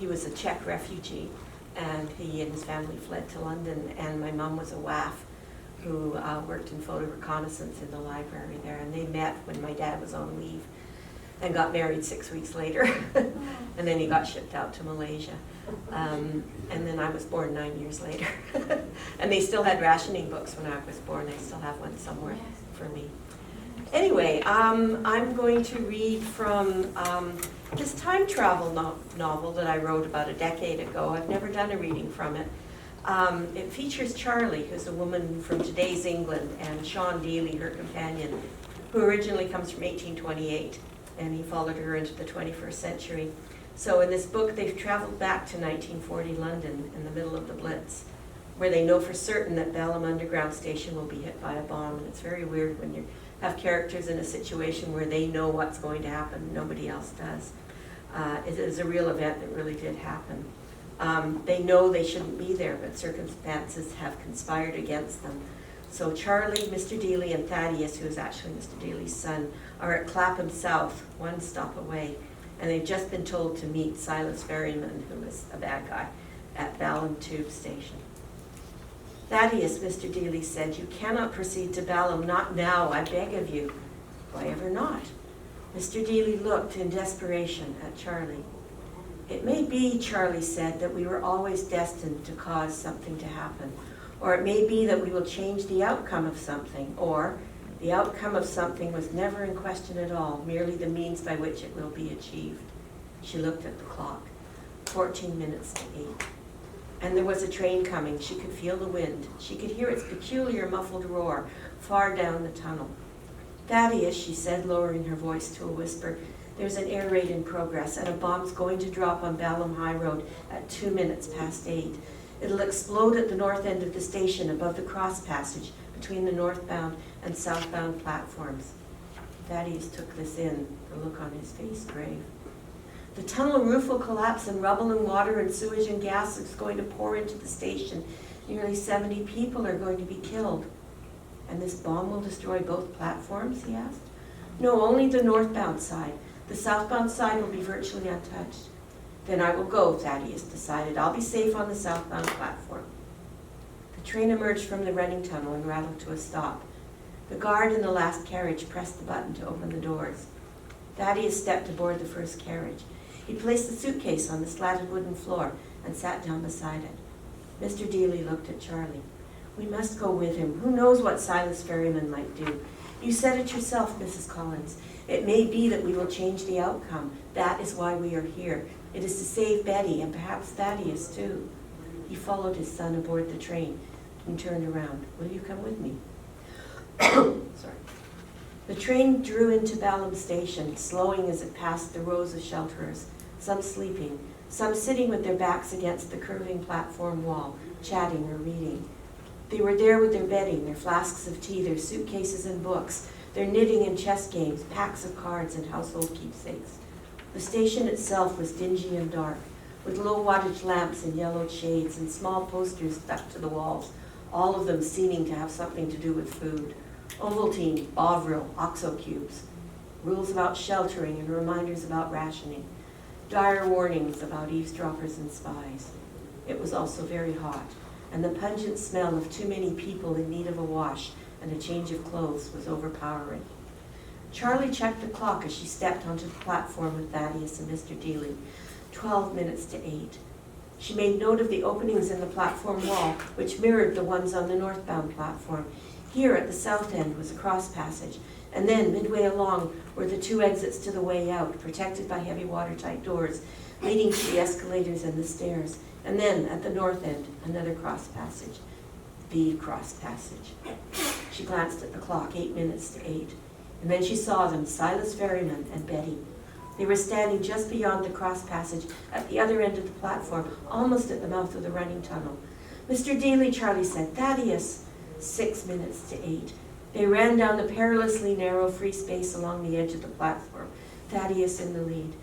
he was a Czech refugee, and he and his family fled to London, and my mom was a WAF who worked in photo reconnaissance in the library there, and they met when my dad was on leave and got married 6 weeks later. And then he got shipped out to Malaysia. And then I was born 9 years later. And they still had rationing books when I was born. I still have one somewhere for me. Anyway, I'm going to read from this time travel novel that I wrote about a decade ago. I've never done a reading from it. It features Charlie, who's a woman from today's England, and Sean Dealey, her companion, who originally comes from 1828, and he followed her into the 21st century. So in this book, they've traveled back to 1940 London in the middle of the Blitz, where they know for certain that Balham Underground Station will be hit by a bomb. And it's very weird when you have characters in a situation where they know what's going to happen, nobody else does. It is a real event that really did happen. They know they shouldn't be there, but circumstances have conspired against them. So Charlie, Mr. Dealey, and Thaddeus, who is actually Mr. Dealey's son, are at Clapham South, one stop away, and they've just been told to meet Silas Ferryman, who is a bad guy, at Balham Tube Station. Thaddeus, Mr. Dealey said, "You cannot proceed to Balham, not now, I beg of you." "Why ever not?" Mr. Dealey looked in desperation at Charlie. "It may be," Charlie said, "that we were always destined to cause something to happen. Or it may be that we will change the outcome of something. Or the outcome of something was never in question at all, merely the means by which it will be achieved." She looked at the clock. 14 minutes to 8. And there was a train coming. She could feel the wind. She could hear its peculiar muffled roar far down the tunnel. "Thaddeus," she said, lowering her voice to a whisper, "there's an air raid in progress, and a bomb's going to drop on Balham High Road at 2 minutes past 8. It'll explode at the north end of the station above the cross passage between the northbound and southbound platforms." Thaddeus took this in, the look on his face grave. "The tunnel roof will collapse, and rubble and water and sewage and gas is going to pour into the station. Nearly 70 people are going to be killed." "And this bomb will destroy both platforms?" he asked. "No, only the northbound side. The southbound side will be virtually untouched." "Then I will go," Thaddeus decided. "I'll be safe on the southbound platform." The train emerged from the running tunnel and rattled to a stop. The guard in the last carriage pressed the button to open the doors. Thaddeus stepped aboard the first carriage. He placed the suitcase on the slatted wooden floor and sat down beside it. Mr. Dealey looked at Charlie. "We must go with him. Who knows what Silas Ferryman might do? You said it yourself, Mrs. Collins. It may be that we will change the outcome. That is why we are here. It is to save Betty and perhaps Thaddeus too." He followed his son aboard the train and turned around. "Will you come with me?" Sorry. The train drew into Balham Station, slowing as it passed the rows of shelterers, some sleeping, some sitting with their backs against the curving platform wall, chatting or reading. They were there with their bedding, their flasks of tea, their suitcases and books, their knitting and chess games, packs of cards and household keepsakes. The station itself was dingy and dark, with low wattage lamps and yellowed shades and small posters stuck to the walls, all of them seeming to have something to do with food. Ovaltine, Bovril, Oxo cubes, rules about sheltering and reminders about rationing, dire warnings about eavesdroppers and spies. It was also very hot, and the pungent smell of too many people in need of a wash and a change of clothes was overpowering. Charlie checked the clock as she stepped onto the platform with Thaddeus and Mr. Dealey. 12 minutes to 8. She made note of the openings in the platform wall, which mirrored the ones on the northbound platform. Here at the south end was a cross passage, and then midway along were the 2 exits to the way out, protected by heavy watertight doors, leading to the escalators and the stairs. And then at the north end, another cross passage. The cross passage. She glanced at the clock, 8 minutes to 8. And then she saw them, Silas Ferryman and Betty. They were standing just beyond the cross passage at the other end of the platform, almost at the mouth of the running tunnel. "Mr. Dealey," Charlie said. "Thaddeus." 6 minutes to 8. They ran down the perilously narrow free space along the edge of the platform, Thaddeus in the lead.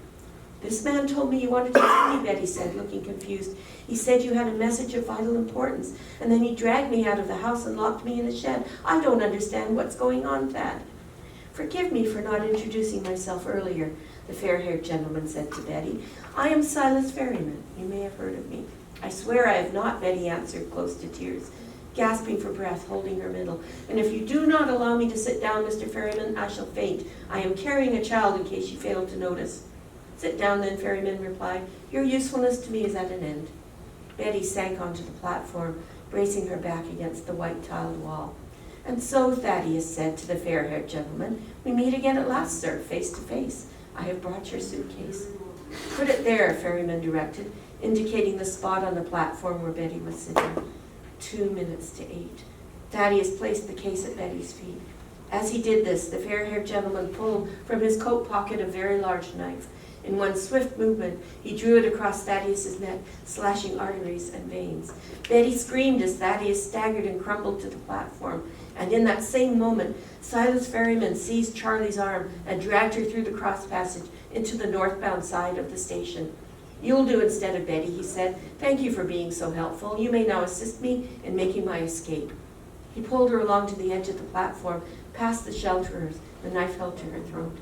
"This man told me you wanted to see me," Betty said, looking confused. "He said you had a message of vital importance, and then he dragged me out of the house and locked me in a shed. I don't understand what's going on, Thad." "Forgive me for not introducing myself earlier. The fair-haired gentleman said to Betty, "I am Silas Ferryman. You may have heard of me." "I swear I have not," Betty answered, close to tears, gasping for breath, holding her middle. "And if you do not allow me to sit down, Mr. Ferryman, I shall faint. I am carrying a child in case you failed to notice." "Sit down then," Ferryman replied. "Your usefulness to me is at an end." Betty sank onto the platform, bracing her back against the white-tiled wall. "And so," Thaddeus said to the fair-haired gentleman, "we meet again at last, sir, face to face. I have brought your suitcase." "Put it there," Ferryman directed, indicating the spot on the platform where Betty was sitting. 2 minutes to 8. Thaddeus placed the case at Betty's feet. As he did this, the fair-haired gentleman pulled from his coat pocket a very large knife. In one swift movement, he drew it across Thaddeus's neck, slashing arteries and veins. Betty screamed as Thaddeus staggered and crumpled to the platform. And in that same moment, Silas Ferryman seized Charlie's arm and dragged her through the cross passage into the northbound side of the station. "You'll do instead of Betty," he said. "Thank you for being so helpful. You may now assist me in making my escape." He pulled her along to the edge of the platform, past the shelterers, the knife held to her throat.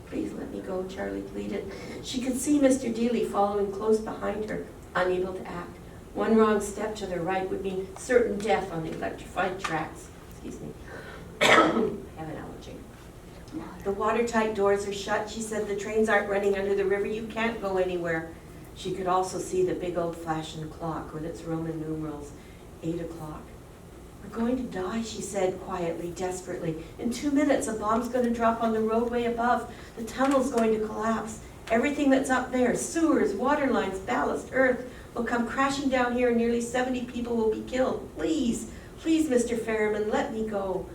"Please let me go," Charlie pleaded. She could see Mr. Dealey following close behind her, unable to act. One wrong step to the right would mean certain death on the electrified tracks. Excuse me. I have an allergy. "The watertight doors are shut," she said. "The trains aren't running under the river. You can't go anywhere." She could also see the big old flashing clock with its Roman numerals, 8 o'clock. "We're going to die," she said quietly, desperately. "In 2 minutes, a bomb's going to drop on the roadway above. The tunnel's going to collapse. Everything that's up there, sewers, water lines, ballast, earth, will come crashing down here and nearly 70 people will be killed. Please, please, Mr. Ferryman, let me go."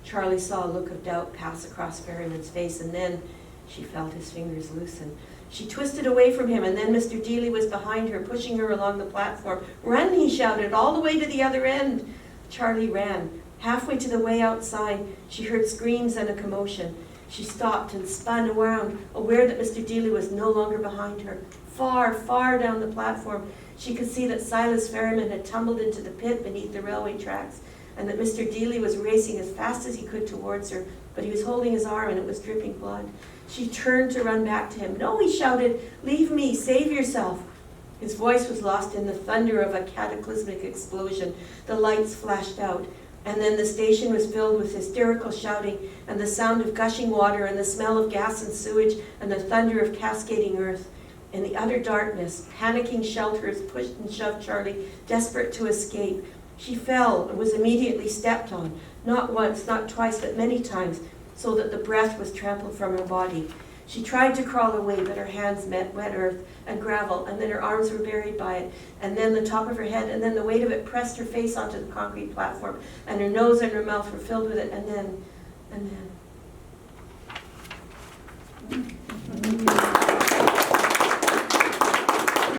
Charlie saw a look of doubt pass across Ferryman's face, and then she felt his fingers loosen. She twisted away from him, and then Mr. Dealey was behind her, pushing her along the platform. "Run," he shouted, "all the way to the other end." Charlie ran. Halfway to the way outside, she heard screams and a commotion. She stopped and spun around, aware that Mr. Dealey was no longer behind her. Far, far down the platform, she could see that Silas Ferryman had tumbled into the pit beneath the railway tracks, and that Mr. Dealey was racing as fast as he could towards her, but he was holding his arm and it was dripping blood. She turned to run back to him. "No," he shouted, "leave me, save yourself." His voice was lost in the thunder of a cataclysmic explosion. The lights flashed out, and then the station was filled with hysterical shouting and the sound of gushing water and the smell of gas and sewage and the thunder of cascading earth. In the utter darkness, panicking shelterers pushed and shoved Charlie, desperate to escape. She fell and was immediately stepped on, not once, not twice, but many times, so that the breath was trampled from her body. She tried to crawl away, but her hands met wet earth and gravel, and then her arms were buried by it, and then the top of her head, and then the weight of it pressed her face onto the concrete platform, and her nose and her mouth were filled with it, and then...